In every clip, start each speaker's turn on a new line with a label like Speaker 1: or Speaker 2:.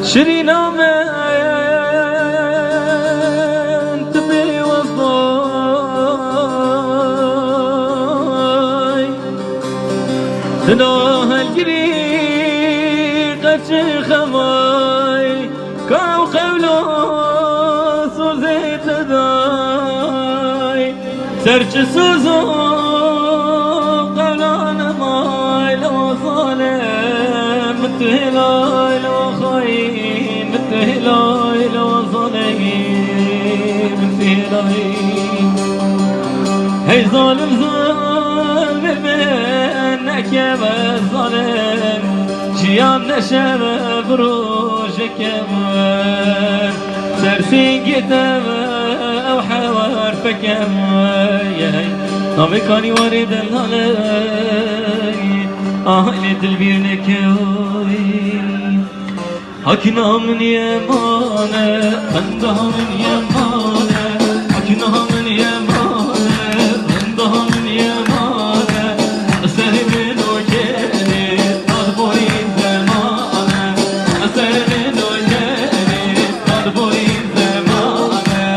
Speaker 1: شرينا من تبي وضاي تنوها الجريقة خماي كاو قولو سوزيت داي سرج سوزو قولانا ماي لو ظالم متهلاي لو خاين متهلاي لو ظالم متهلاي هي ظالم ظالم منك يا ظالم شيام نشم بروجك يا سرسين قدام او حوار فكم يا نبي كاني وارد الهلاي اهل تلبيرنك حكنا من يمانه خندها من يمانه حكنا من يمانه خندها من يمانه اسهل من وجهني طالبوني زمانه اسهل من وجهني طالبوني زمانه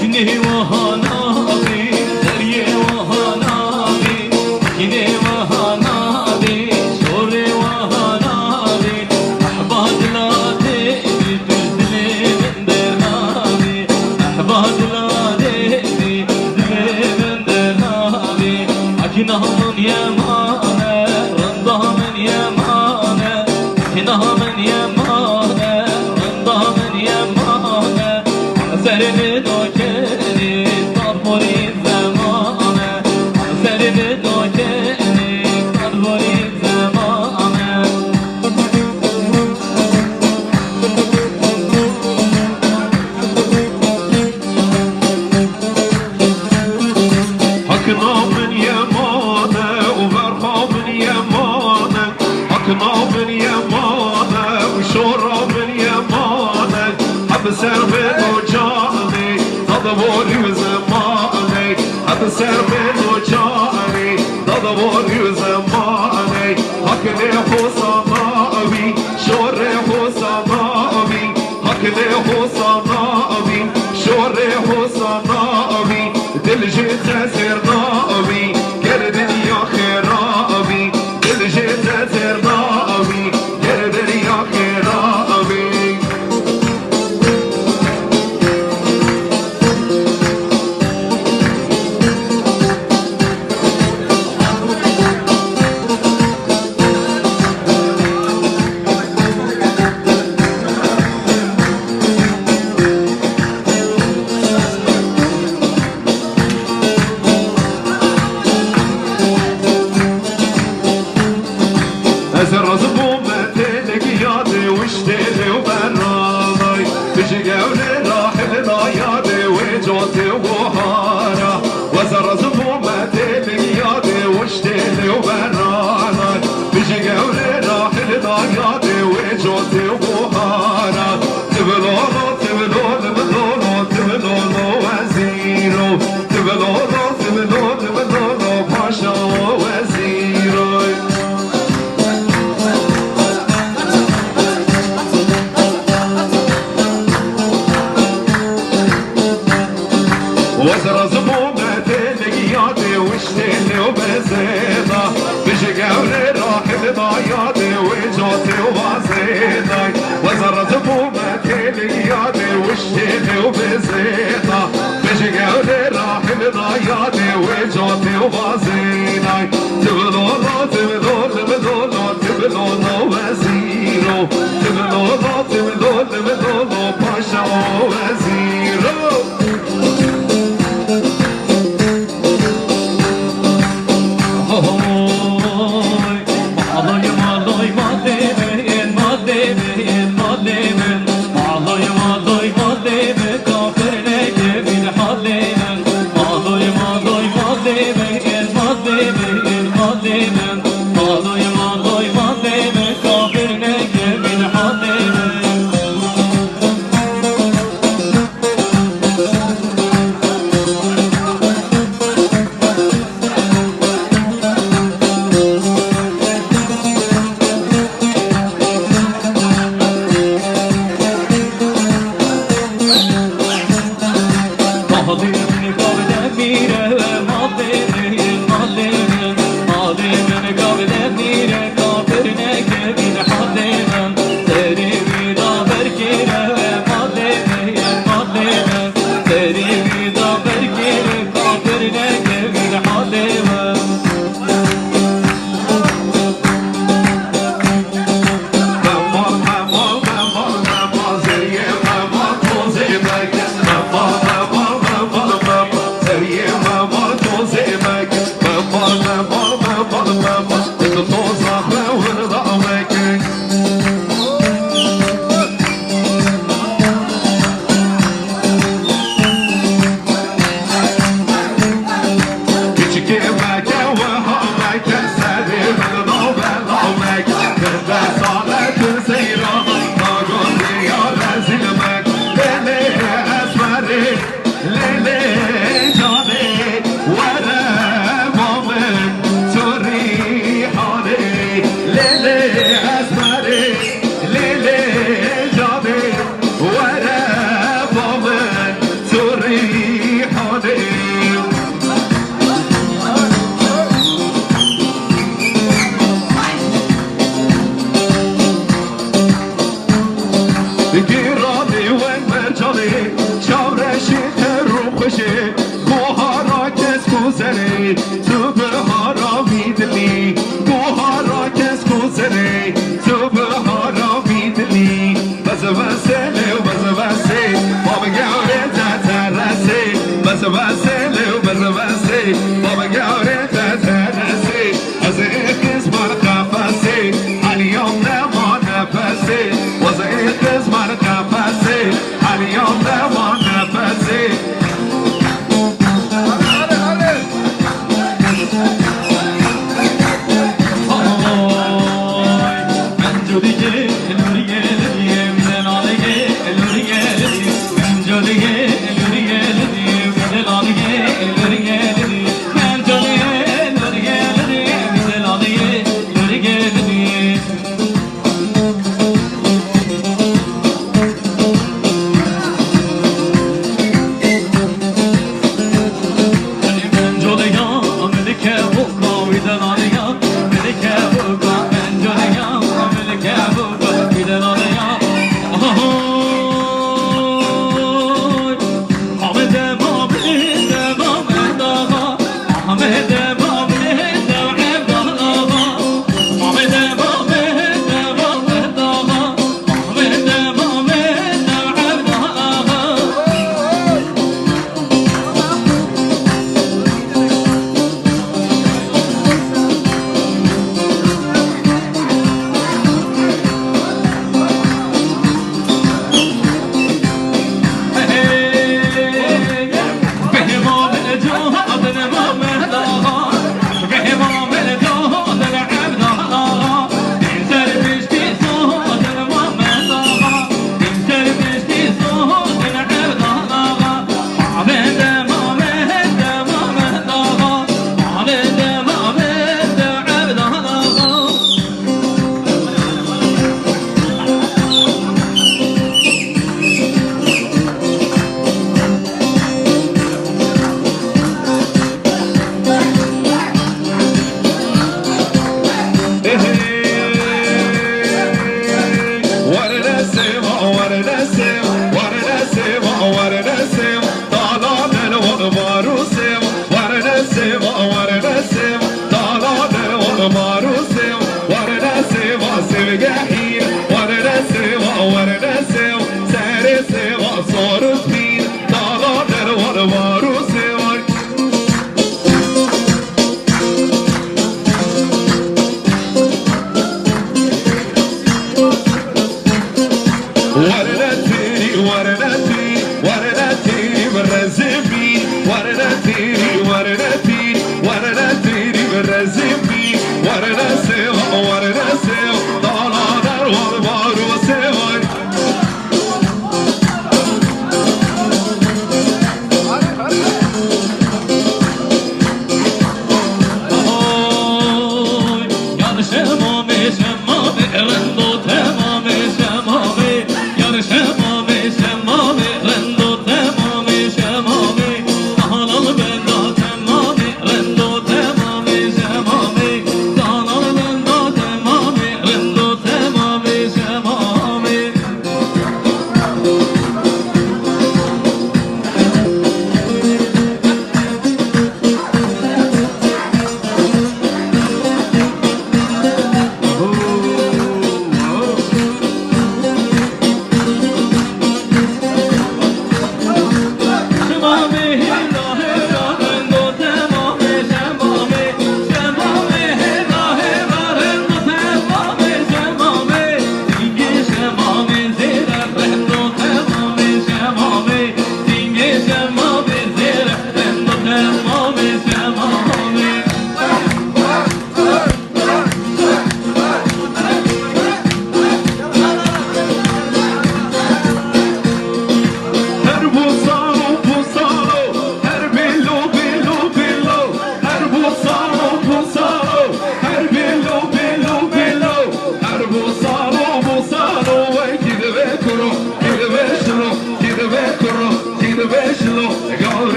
Speaker 1: كني وهنابي دري وهنابي كني وهنابي شوري وهنابي احباد لا تبي تزلي من درنابي احباد لا تبي تزلي من درنابي اكنها من يمانه رندها من يمانه كنها من يمانه رندها من يمانه سرني دوكني طربوري زمانه سرني دوكني طربوري زمانه حكنا من يمانه وبرخا من يمانه حكنا من يمانه وشورى من يمانه حبسر من وجاني ضدبوني وزماني حبسر من وجاني ضدبوني وزماني حكني حصنابي شوري حصنابي حكني حصنابي شوري حصنابي دلجي تزرنابي قردني يا خرابي دلجي تزرنابي قردني يا خرابي ازر زبومتك يادي واشتري وبراضي بيجي قولي راح النايادي وجوتي وهارا وازر زبومتك يادي واشتري وبراضي بيجي قولي راح النايادي وجوتي وهارا تبلولو تبلولو تبلولو تبلولو وزيرو تبلولو تبلولو تبلولو باشا وزيرو وزر زبومتك يادي واشتلي وبزيدا بيجي قولي راح الضيادي وجوتي وبزيدا وزر زبومتك يادي واشتلي وبزيدا بيجي قولي راح الضيادي وجوتي وبزيدا تبلولو تبلولو تبلولو تبلولو وزيرو تبلولو تبلولو تبلولو باشا وزيرو
Speaker 2: Baby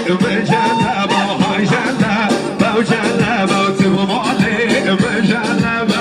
Speaker 1: مجلب وهاي جلب وجلب وتبغى علي مجلب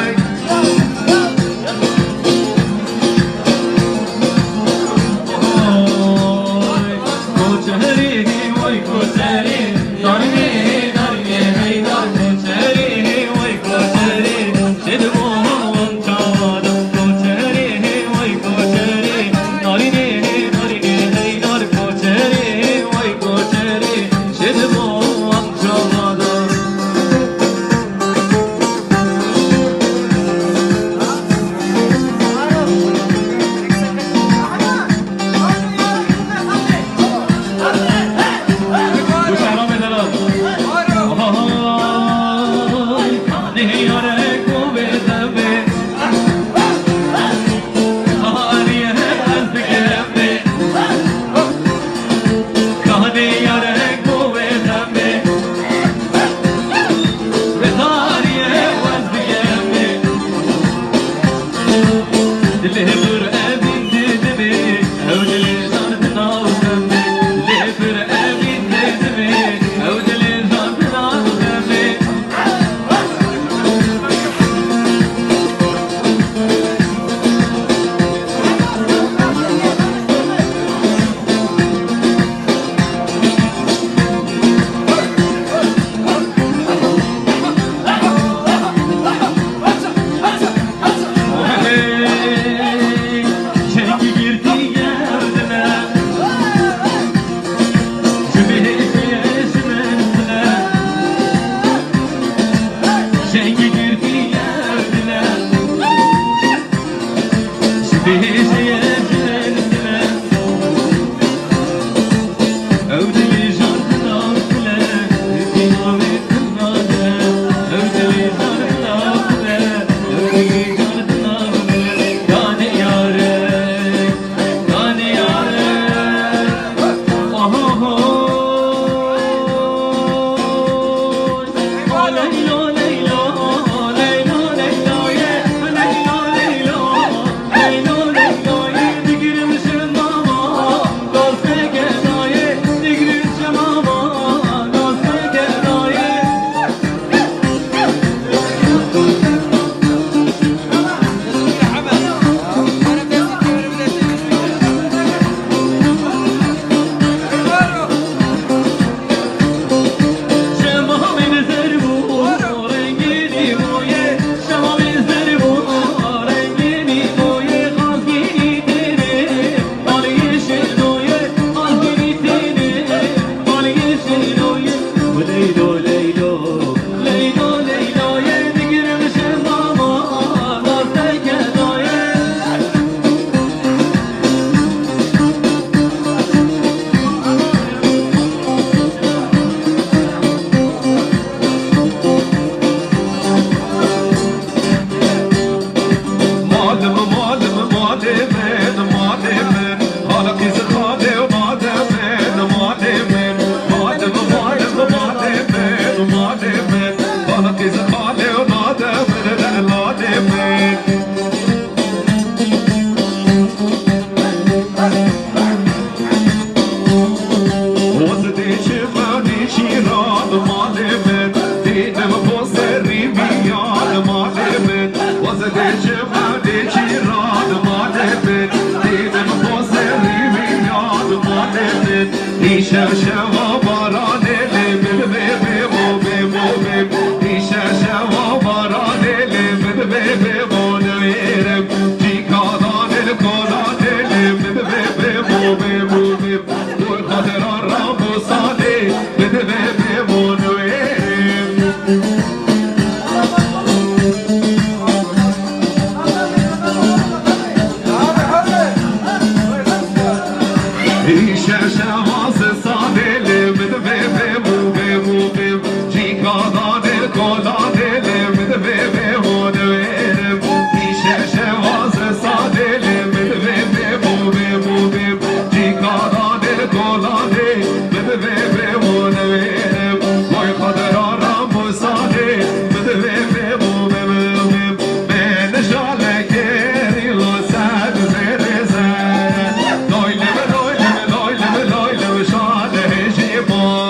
Speaker 1: Boy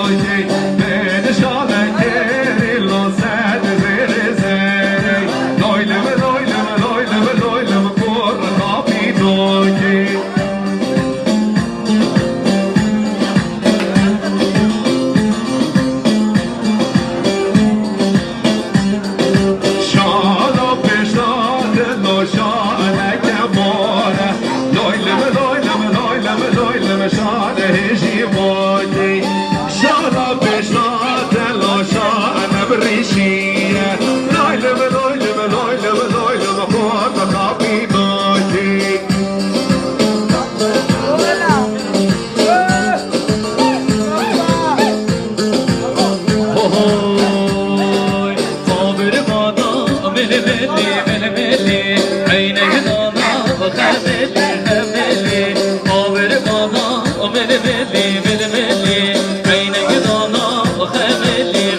Speaker 1: بريشي لايلم لايلم لايلم لايلم خوات خابي باجي
Speaker 2: هوي صابر بادا ملي ملي عينك ضانا وخملي خملي صابر بادا ملي عينك ضانا وخملي